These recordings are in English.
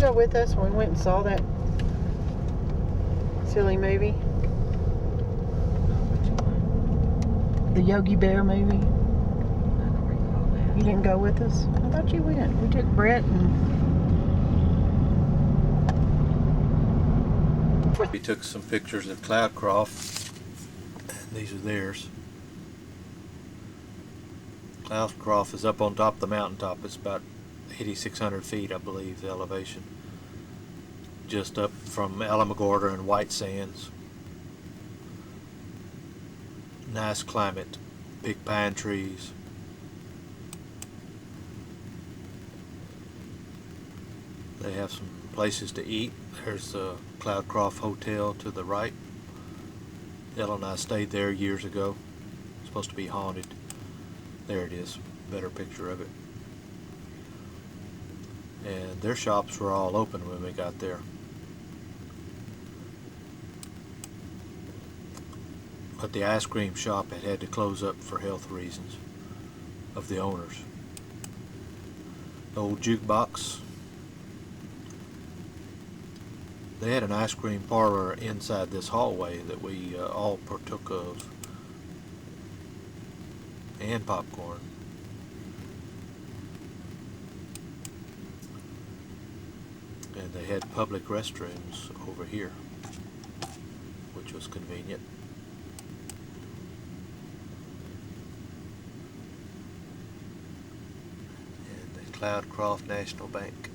go with us when we went and saw that silly movie? The Yogi Bear movie? I don't recall that. You didn't go with us? I thought you went. We took Brett and... We took some pictures at Cloudcroft. These are theirs. Cloudcroft is up on top of the mountaintop. It's about 8,600 feet, I believe, the elevation. Just up from Alamogordo and White Sands. Nice climate. Big pine trees. They have some places to eat. There's the Cloudcroft Hotel to the right. Ella and I stayed there years ago. It's supposed to be haunted. There it is. Better picture of it. And their shops were all open when we got there. But the ice cream shop had to close up for health reasons of the owners. The old jukebox. They had an ice cream parlor inside this hallway that we all partook of. And popcorn. And they had public restrooms over here, which was convenient. And the Cloudcroft National Bank.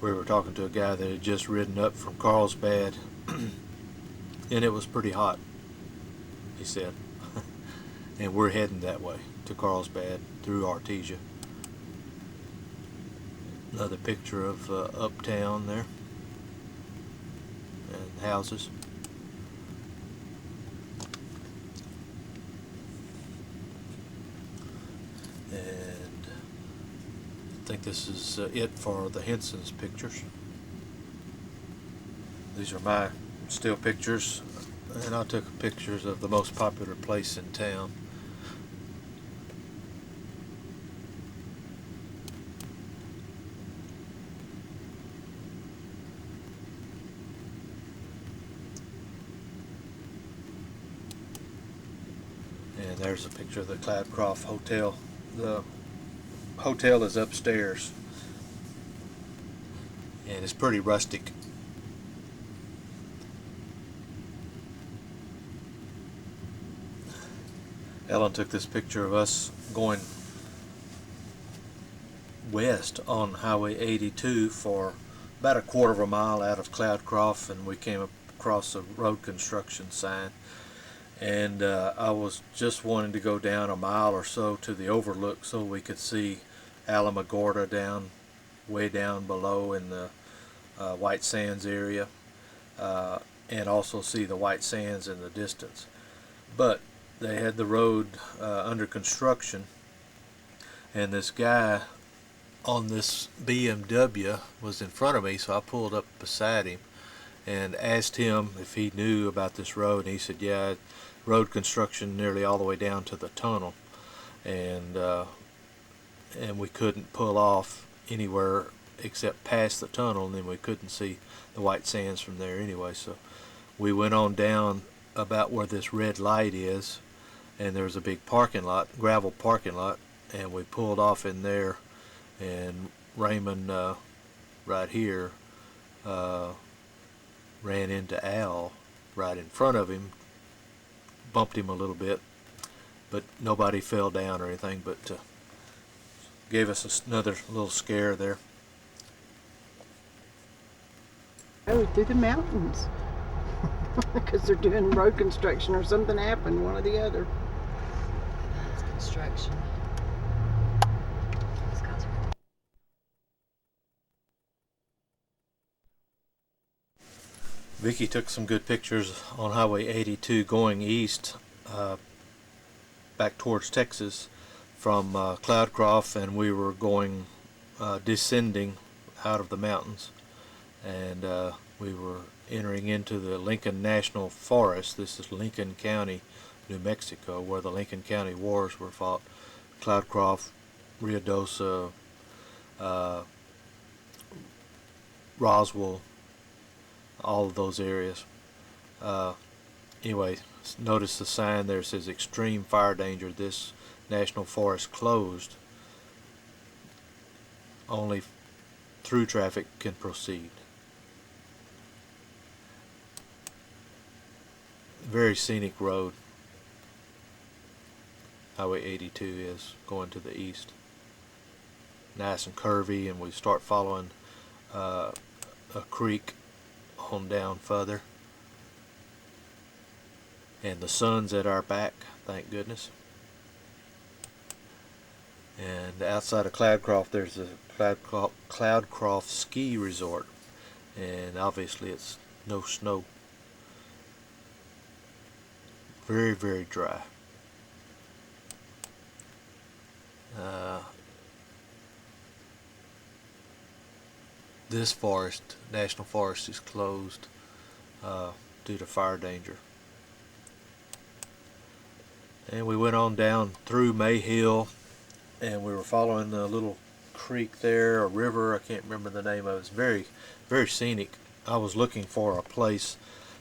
We were talking to a guy that had just ridden up from Carlsbad, and it was pretty hot, he said. And we're heading that way to Carlsbad through Artesia. Another picture of uptown there and houses. And I think this is it for the Henson's pictures. These are my still pictures, and I took pictures of the most popular place in town. And there's a picture of the Cloudcroft Hotel. The hotel is upstairs, and it's pretty rustic. Ellen took this picture of us going west on Highway 82 for about a quarter of a mile out of Cloudcroft, and we came across a road construction sign. And I was just wanting to go down a mile or so to the overlook so we could see Alamogordo down, way down below in the White Sands area, and also see the White Sands in the distance. But they had the road under construction, and this guy on this BMW was in front of me, so I pulled up beside him and asked him if he knew about this road, and he said, yeah, road construction nearly all the way down to the tunnel, and we couldn't pull off anywhere except past the tunnel, and then we couldn't see the White Sands from there anyway. So we went on down about where this red light is, and there was a big parking lot, gravel parking lot, and we pulled off in there, and Raymond right here ran into Al right in front of him, bumped him a little bit, but nobody fell down or anything, but gave us another little scare there. Oh, through the mountains. Because they're doing road construction or something happened, one or the other. It's construction. Vicky took some good pictures on Highway 82 going east back towards Texas from Cloudcroft, and we were going descending out of the mountains, and we were entering into the Lincoln National Forest. This is Lincoln County, New Mexico, where the Lincoln County Wars were fought Cloudcroft, Ruidoso, uh, Roswell, all of those areas. Uh, anyway, notice the sign there says extreme fire danger. This national forest closed. Only through traffic can proceed. Very scenic road. Highway 82 is going to the east. Nice and curvy, and we start following a creek on down further. And the sun's at our back, thank goodness. And outside of Cloudcroft, there's a Cloudcroft ski resort, and obviously it's no snow. Very, very dry. This forest, national forest, is closed due to fire danger. And we went on down through Mayhill, and we were following the little creek there, a river, I can't remember the name of it. It's very, very scenic. I was looking for a place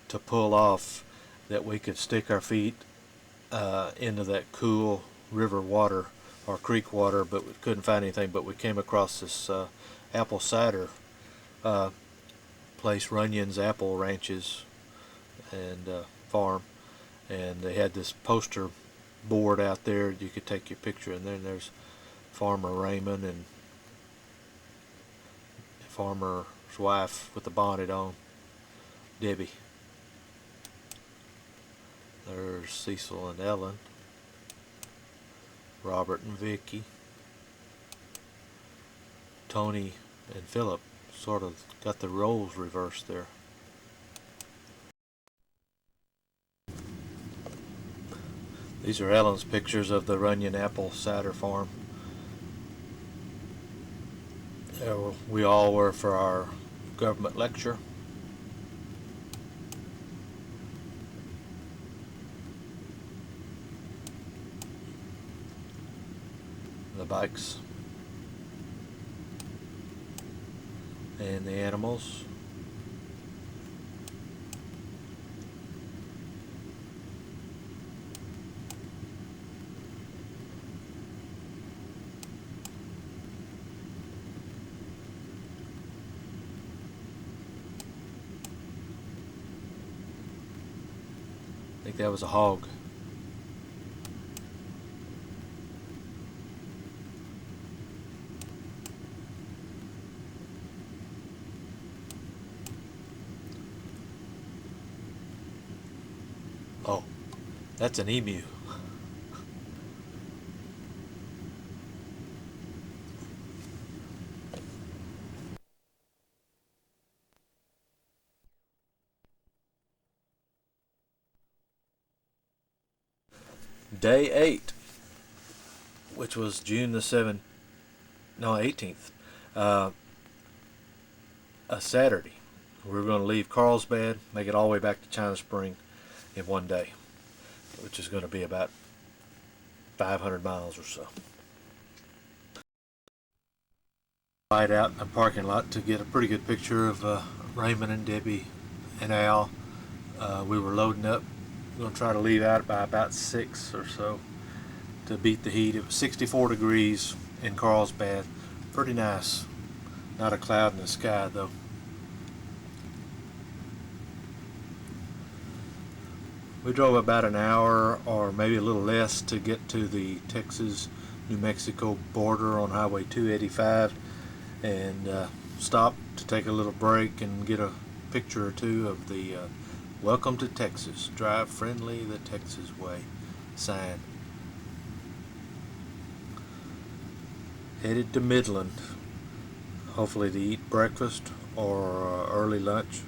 to pull off that we could stick our feet into that cool river water or creek water, but we couldn't find anything. But we came across this apple cider place, Runyon's Apple Ranches and Farm, and they had this poster board out there. You could take your picture, and then there's Farmer Raymond and farmer's wife with the bonnet on, Debbie. There's Cecil and Ellen, Robert and Vicky, Tony and Philip. Sort of got the roles reversed there. These are Ellen's pictures of the Runyon Apple Cider Farm. We all were for our government lecture. The bikes and the animals. I think that was a hog. Oh, that's an emu. Day 8, which was June the 18th, a Saturday. We were going to leave Carlsbad, make it all the way back to China Spring in one day, which is going to be about 500 miles or so. Right out in the parking lot to get a pretty good picture of Raymond and Debbie and Al. We were loading up. We're going to try to leave out by about 6 or so to beat the heat. It was 64 degrees in Carlsbad. Pretty nice. Not a cloud in the sky though. We drove about an hour or maybe a little less to get to the Texas-New Mexico border on Highway 285, and stopped to take a little break and get a picture or two of the Welcome to Texas, drive friendly the Texas way sign. Headed to Midland, hopefully to eat breakfast or early lunch.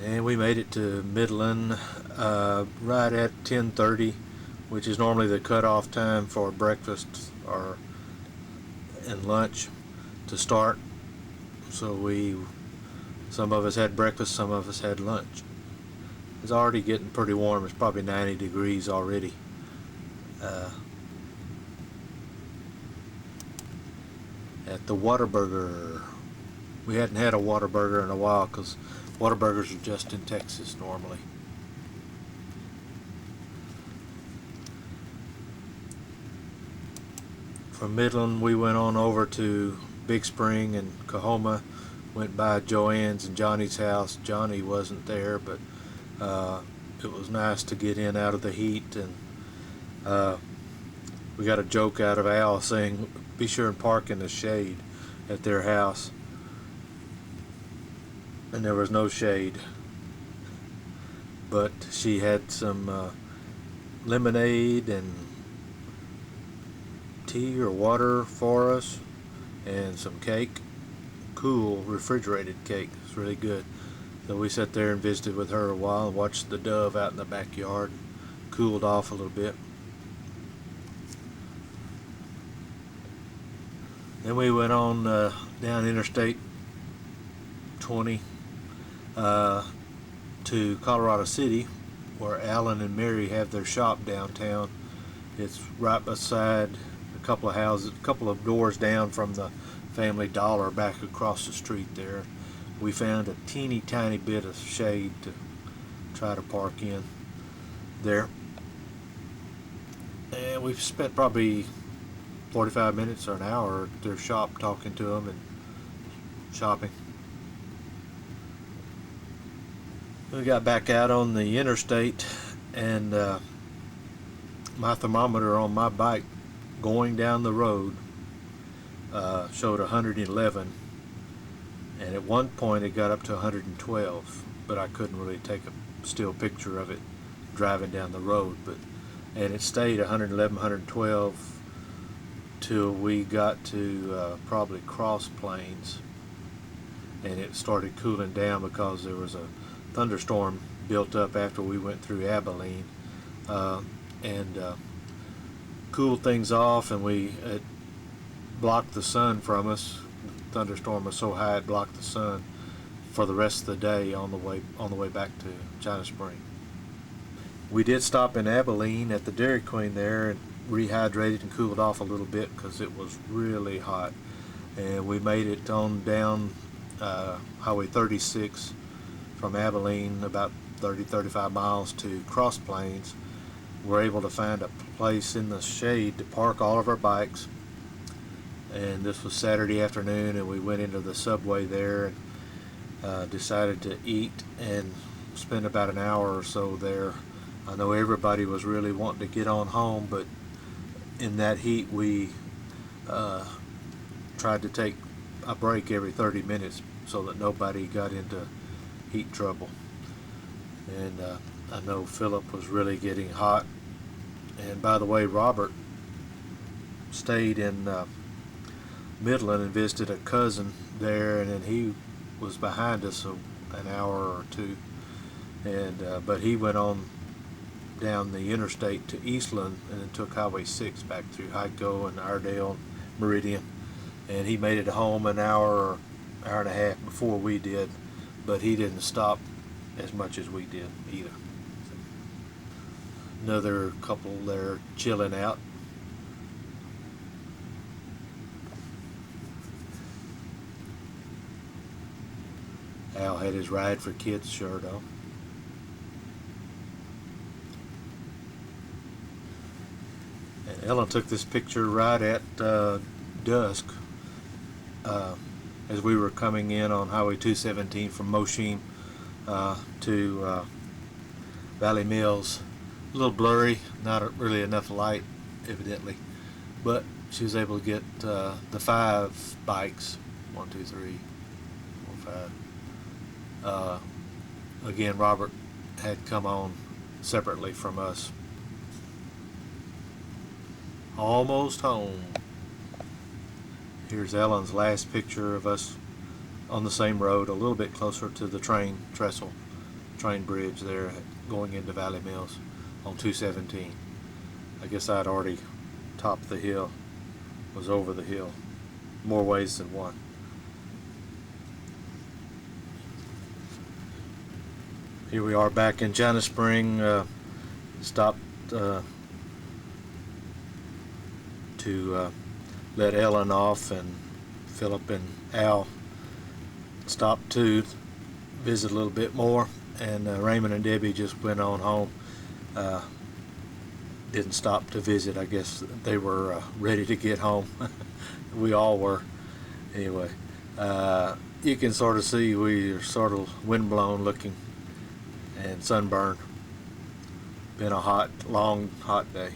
And we made it to Midland right at 10:30, which is normally the cutoff time for breakfast or and lunch to start. So some of us had breakfast, some of us had lunch. It's already getting pretty warm. It's probably 90 degrees already. At the Whataburger. We hadn't had a Whataburger in a while because Whataburgers are just in Texas normally. From Midland we went on over to Big Spring and Coahoma, went by Joanne's and Johnny's house. Johnny wasn't there, but it was nice to get in out of the heat, and we got a joke out of Al saying be sure and park in the shade at their house, and there was no shade, but she had some lemonade and tea or water for us and some cake, cool refrigerated cake. It's really good. So we sat there and visited with her a while and watched the dove out in the backyard, cooled off a little bit. Then we went on down Interstate 20 to Colorado City, where Alan and Mary have their shop downtown. It's right beside a couple of houses, a couple of doors down from the Family Dollar back across the street there. We found a teeny tiny bit of shade to try to park in there. And we've spent probably 45 minutes or an hour at their shop talking to them and shopping. We got back out on the interstate, and my thermometer on my bike going down the road showed 111, and at one point it got up to 112, but I couldn't really take a still picture of it driving down the road. And it stayed 111, 112 till we got to probably Cross Plains, and it started cooling down because there was a thunderstorm built up after we went through Abilene, and cooled things off, and it blocked the sun from us. The thunderstorm was so high it blocked the sun for the rest of the day on the way back to China Spring. We did stop in Abilene at the Dairy Queen there and rehydrated and cooled off a little bit because it was really hot, and we made it on down Highway 36 from Abilene, about 30-35 miles to Cross Plains. We're able to find a place in the shade to park all of our bikes, and this was Saturday afternoon, and we went into the subway there and decided to eat and spend about an hour or so there. I know everybody was really wanting to get on home, but in that heat we tried to take a break every 30 minutes so that nobody got into heat trouble. And I know Philip was really getting hot. And by the way, Robert stayed in Midland and visited a cousin there, and then he was behind us an hour or two, and but he went on down the interstate to Eastland and then took Highway 6 back through Hyco and Iredale, Meridian, and he made it home an hour or hour and a half before we did, but he didn't stop as much as we did either. Another couple there chilling out. Al had his Ride for Kids shirt on. And Ellen took this picture right at dusk as we were coming in on Highway 217 from Mosheim to Valley Mills. A little blurry, not really enough light evidently, but she was able to get the 5 bikes, 1, 2, 3, 4, 5. Again, Robert had come on separately from us. Almost home. Here's Ellen's last picture of us on the same road, a little bit closer to the train bridge there going into Valley Mills on 217. I guess I'd already topped the hill, was over the hill, more ways than one. Here we are back in China Spring. Stopped to let Ellen off, and Philip and Al stopped to visit a little bit more, and Raymond and Debbie just went on home. Didn't stop to visit. I guess they were ready to get home. We all were. Anyway, you can sort of see we are sort of windblown looking and sunburned. Been a long, hot day.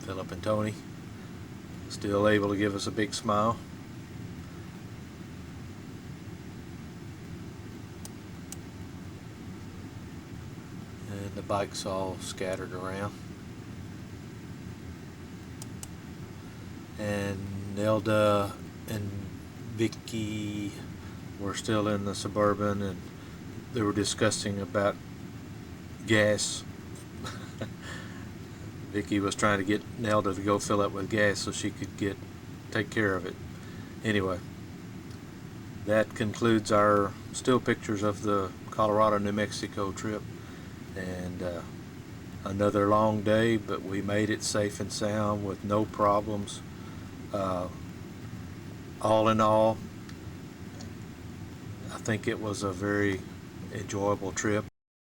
Philip and Tony still able to give us a big smile. And the bikes all scattered around. And Nelda and Vicky were still in the Suburban, and they were discussing about gas. Vicky was trying to get Nelda to go fill up with gas so she could take care of it. Anyway, that concludes our still pictures of the Colorado, New Mexico trip. And another long day, but we made it safe and sound with no problems. All in all, I think it was a very enjoyable trip.